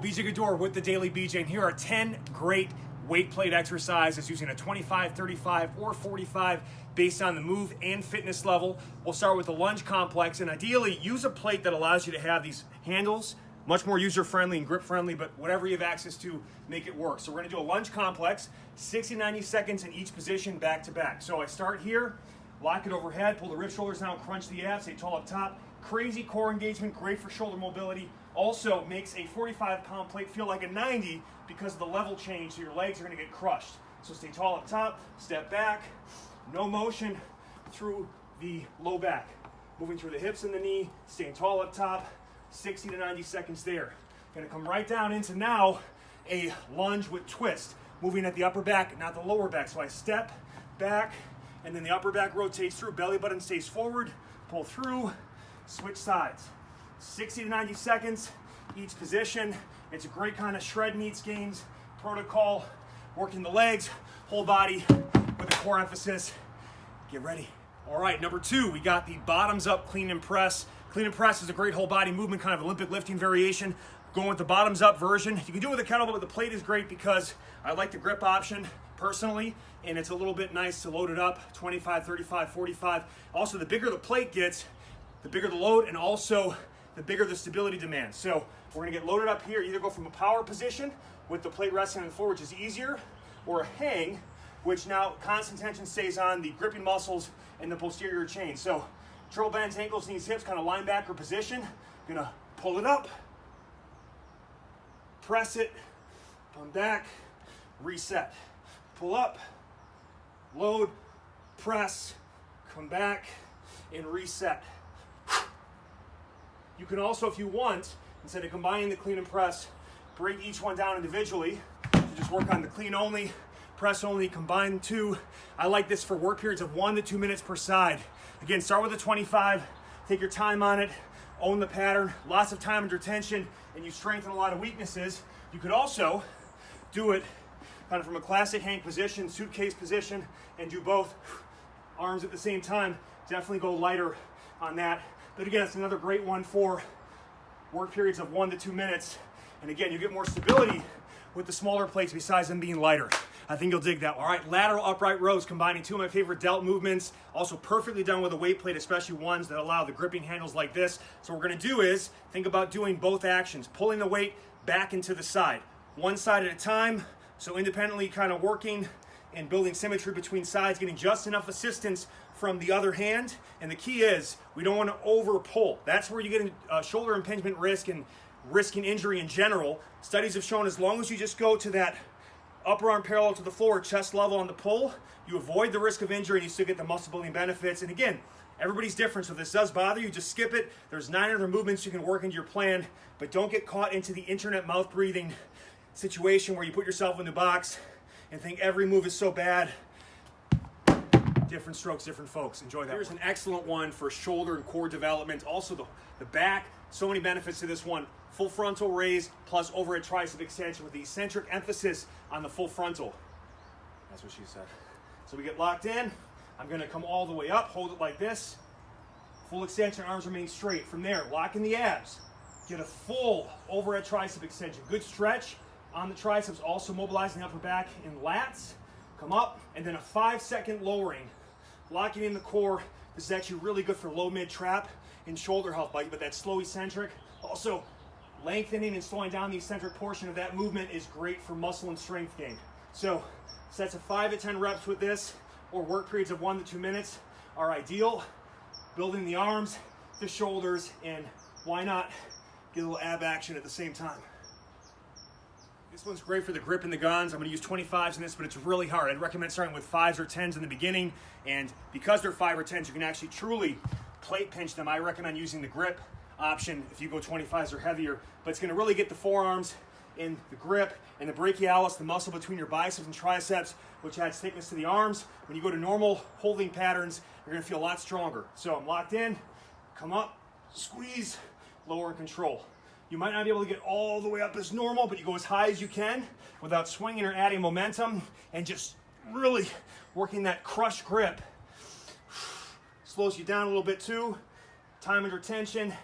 BJ Gaddour with the Daily BJ, and here are 10 great weight plate exercises using a 25, 35, or 45 based on the move and fitness level. We'll start with the Lunge Complex, and ideally use a plate that allows you to have these handles, much more user-friendly and grip-friendly, but whatever you have access to, make it work. So we're gonna do a Lunge Complex, 60 to 90 seconds in each position, back to back. So I start here, lock it overhead, pull the rib shoulders down, crunch the abs, stay tall up top. Crazy core engagement, great for shoulder mobility. Also makes a 45-pound plate feel like a 90 because of the level change, so your legs are gonna get crushed. So stay tall up top, step back, no motion through the low back. Moving through the hips and the knee, staying tall up top, 60 to 90 seconds there. Gonna come right down into now a lunge with twist. Moving at the upper back, not the lower back. So I step back, and then the upper back rotates through, belly button stays forward, pull through, switch sides. 60 to 90 seconds, each position. It's a great kind of shred meets gains protocol, working the legs, whole body with a core emphasis. Get ready. All right, number 2, we got the bottoms up clean and press. Clean and press is a great whole body movement, kind of Olympic lifting variation. Going with the bottoms up version. You can do it with a kettlebell, but the plate is great because I like the grip option personally, and it's a little bit nice to load it up, 25, 35, 45. Also, the bigger the plate gets, the bigger the load, and also the bigger the stability demand. So we're gonna get loaded up here, either go from a power position with the plate resting on the floor, which is easier, or a hang, which now constant tension stays on the gripping muscles and the posterior chain. So triple bends, ankles, knees, hips, kind of linebacker position. Gonna pull it up, press it, come back, reset. Pull up, load, press, come back, and reset. You can also, if you want, instead of combining the clean and press, break each one down individually. So just work on the clean only, press only, combine the two. I like this for work periods of 1 to 2 minutes per side. Again, start with a 25, take your time on it, own the pattern, lots of time under tension, and you strengthen a lot of weaknesses. You could also do it kind of from a classic hang position, suitcase position, and do both arms at the same time. Definitely go lighter on that. But again, it's another great one for work periods of 1 to 2 minutes. And again, you get more stability with the smaller plates besides them being lighter. I think you'll dig that. All right, lateral upright rows, combining two of my favorite delt movements. Also perfectly done with a weight plate, especially ones that allow the gripping handles like this. So what we're gonna do is think about doing both actions, pulling the weight back into the side, one side at a time. So independently kind of working and building symmetry between sides, getting just enough assistance from the other hand. And the key is we don't want to over pull. That's where you get a shoulder impingement risk and risking injury in general. Studies have shown as long as you just go to that upper arm parallel to the floor, chest level on the pull, you avoid the risk of injury and you still get the muscle building benefits. And again, everybody's different, so if this does bother you, just skip it. There's 9 other movements you can work into your plan, but don't get caught into the internet mouth breathing situation where you put yourself in the box and think every move is so bad. Different strokes, different folks. Enjoy that. Here's an excellent one for shoulder and core development. Also the back, so many benefits to this one. Full frontal raise plus overhead tricep extension with the eccentric emphasis on the full frontal. That's what she said. So we get locked in. I'm gonna come all the way up, hold it like this. Full extension, arms remain straight. From there, lock in the abs. Get a full overhead tricep extension. Good stretch on the triceps, also mobilizing the upper back in lats. Come up, and then a 5-second lowering. Locking in the core. This is actually really good for low mid trap and shoulder health, but that slow eccentric. Also, lengthening and slowing down the eccentric portion of that movement is great for muscle and strength gain. So, sets of 5 to 10 reps with this, or work periods of 1 to 2 minutes are ideal. Building the arms, the shoulders, and why not get a little ab action at the same time. This one's great for the grip and the guns. I'm gonna use 25s in this, but it's really hard. I'd recommend starting with 5s or 10s in the beginning, and because they're 5 or 10s, you can actually truly plate pinch them. I recommend using the grip option if you go 25s or heavier, but it's gonna really get the forearms in the grip and the brachialis, the muscle between your biceps and triceps, which adds thickness to the arms. When you go to normal holding patterns, you're gonna feel a lot stronger. So I'm locked in, come up, squeeze, lower and control. You might not be able to get all the way up as normal, but you go as high as you can without swinging or adding momentum and just really working that crush grip. Slows you down a little bit too. Time under tension.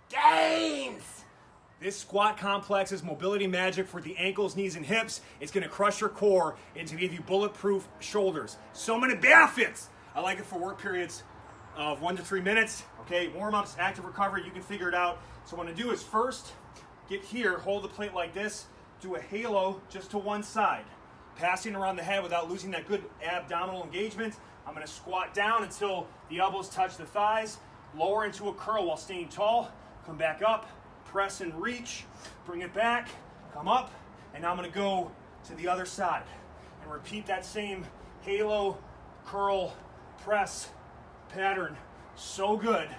Gains! This squat complex is mobility magic for the ankles, knees, and hips. It's gonna crush your core and to give you bulletproof shoulders. So many benefits. I like it for work periods of 1 to 3 minutes. Okay, warm-ups, active recovery, you can figure it out. So what I'm gonna do is first, get here, hold the plate like this, do a halo just to one side. Passing around the head without losing that good abdominal engagement. I'm gonna squat down until the elbows touch the thighs, lower into a curl while staying tall, come back up, press and reach, bring it back, come up, and now I'm gonna go to the other side and repeat that same halo, curl, press pattern. So good.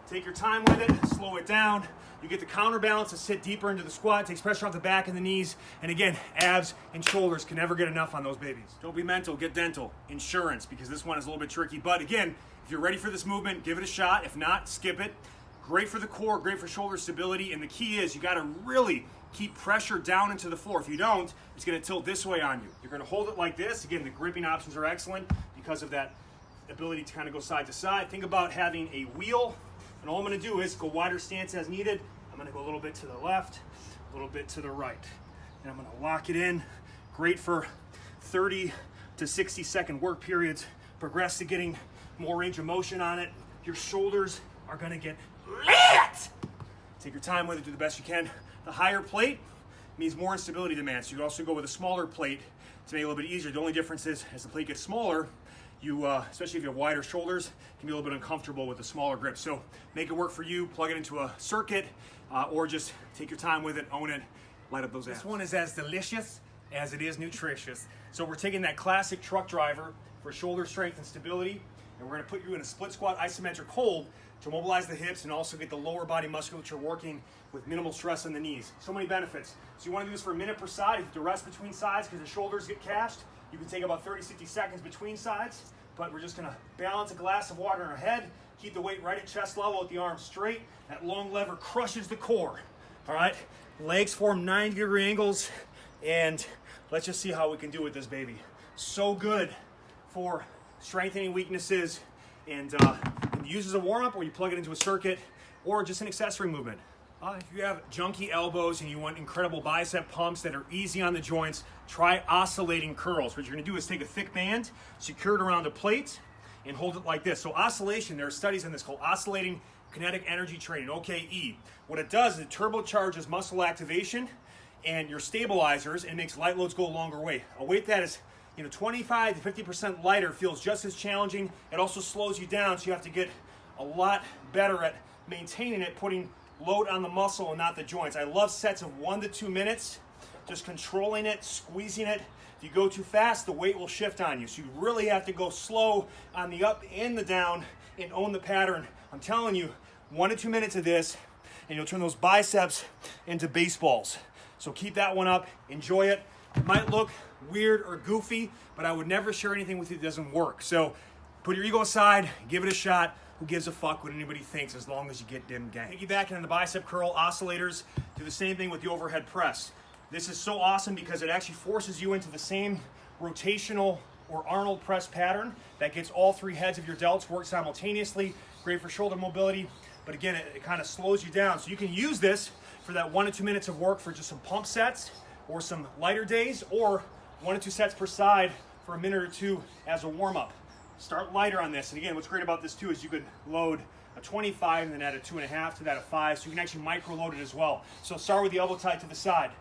Take your time with it, slow it down. You get the counterbalance to sit deeper into the squat, takes pressure off the back and the knees, and again, abs and shoulders can never get enough on those babies. Don't be mental, get dental. Insurance, because this one is a little bit tricky, but again, if you're ready for this movement, give it a shot. If not, skip it. Great for the core, great for shoulder stability, and the key is you gotta really keep pressure down into the floor. If you don't, it's gonna tilt this way on you. You're gonna hold it like this. Again, the gripping options are excellent because of that ability to kind of go side to side. Think about having a wheel, and all I'm gonna do is go wider stance as needed. I'm gonna go a little bit to the left, a little bit to the right, and I'm gonna lock it in. Great for 30 to 60-second work periods. Progress to getting more range of motion on it. Your shoulders are gonna get lit. Take your time with it, do the best you can. The higher plate means more instability demands. So you can also go with a smaller plate to make it a little bit easier. The only difference is as the plate gets smaller, you, especially if you have wider shoulders, can be a little bit uncomfortable with a smaller grip. So make it work for you, plug it into a circuit, or just take your time with it, own it, light up those abs. This one is as delicious as it is nutritious. So we're taking that classic truck driver for shoulder strength and stability, and we're gonna put you in a split squat isometric hold to mobilize the hips and also get the lower body musculature working with minimal stress on the knees. So many benefits. So you wanna do this for a minute per side. If you have to rest between sides because the shoulders get cashed, you can take about 30, 60 seconds between sides, but we're just gonna balance a glass of water in our head, keep the weight right at chest level with the arms straight. That long lever crushes the core, all right? Legs form 90-degree angles, and let's just see how we can do with this baby. So good for strengthening weaknesses, and use as a warm-up, or you plug it into a circuit, or just an accessory movement. If you have junky elbows and you want incredible bicep pumps that are easy on the joints, try oscillating curls. What you're gonna do is take a thick band, secure it around a plate, and hold it like this. So oscillation, there are studies on this called oscillating kinetic energy training, OKE. What it does is it turbocharges muscle activation and your stabilizers and makes light loads go a longer way. A weight that is 25 to 50% lighter feels just as challenging. It also slows you down, so you have to get a lot better at maintaining it, putting load on the muscle and not the joints. I love sets of 1 to 2 minutes, just controlling it, squeezing it. If you go too fast, the weight will shift on you. So you really have to go slow on the up and the down and own the pattern. I'm telling you, 1 to 2 minutes of this, and you'll turn those biceps into baseballs. So keep that one up, enjoy it. It might look weird or goofy, but I would never share anything with you that doesn't work. So put your ego aside, give it a shot. Who gives a fuck what anybody thinks as long as you get dim gang. Piggybacking on the bicep curl oscillators, do the same thing with the overhead press. This is so awesome because it actually forces you into the same rotational or Arnold press pattern that gets all 3 heads of your delts work simultaneously. Great for shoulder mobility, but again, it kind of slows you down. So you can use this for that 1 to 2 minutes of work for just some pump sets or some lighter days, or 1 to 2 sets per side for a minute or 2 as a warm-up. Start lighter on this. And again, what's great about this too is you could load a 25 and then add a 2.5 to that of 5, so you can actually micro load it as well. So start with the elbow tight to the side.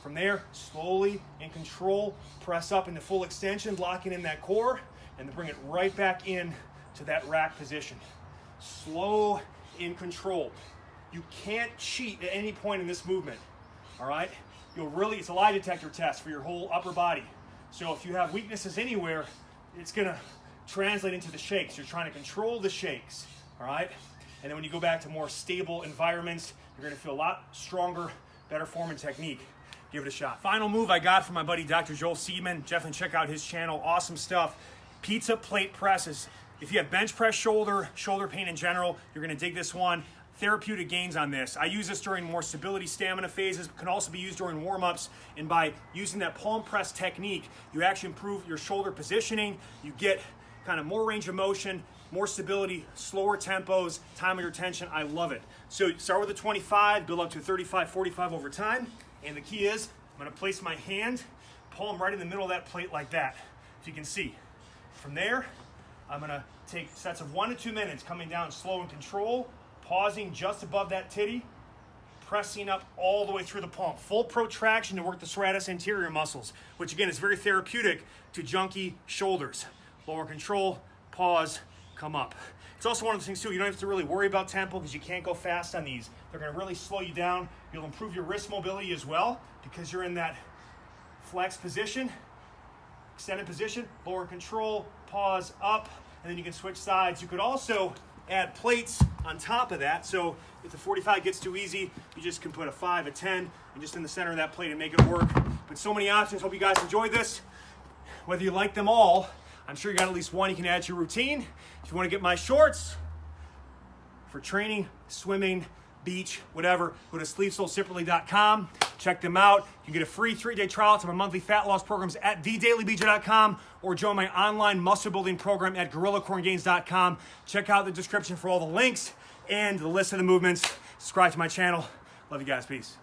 From there, slowly in control, press up into full extension, locking in that core, and then bring it right back in to that rack position. Slow and controlled. You can't cheat at any point in this movement, all right? It's a lie detector test for your whole upper body. So if you have weaknesses anywhere, it's gonna translate into the shakes. You're trying to control the shakes, all right? And then when you go back to more stable environments, you're gonna feel a lot stronger, better form and technique. Give it a shot. Final move I got from my buddy Dr. Joel Seedman. Definitely check out his channel, awesome stuff. Pizza plate presses. If you have bench press shoulder pain in general, you're gonna dig this one. Therapeutic gains on this. I use this during more stability stamina phases, but can also be used during warm-ups, and by using that palm press technique, you actually improve your shoulder positioning, you get kind of more range of motion, more stability, slower tempos, time under tension. I love it. So start with a 25, build up to a 35, 45 over time. And the key is, I'm gonna place my hand, palm right in the middle of that plate like that, if you can see. From there, I'm gonna take sets of 1 to 2 minutes, coming down slow and control, pausing just above that titty, pressing up all the way through the palm. Full protraction to work the serratus anterior muscles, which again is very therapeutic to junky shoulders. Lower control, pause, come up. It's also one of those things too, you don't have to really worry about tempo because you can't go fast on these. They're gonna really slow you down. You'll improve your wrist mobility as well because you're in that flex position, extended position, lower control, pause, up, and then you can switch sides. You could also add plates on top of that. So if the 45 gets too easy, you just can put a 5, a 10, and just in the center of that plate and make it work. But so many options. Hope you guys enjoyed this. Whether you like them all, I'm sure you got at least one you can add to your routine. If you want to get my shorts for training, swimming, beach, whatever, go to sleevesoulseparately.com. Check them out. You can get a free 3-day trial to my monthly fat loss programs at thedailybj.com or join my online muscle building program at gorillacorngains.com. Check out the description for all the links and the list of the movements. Subscribe to my channel. Love you guys. Peace.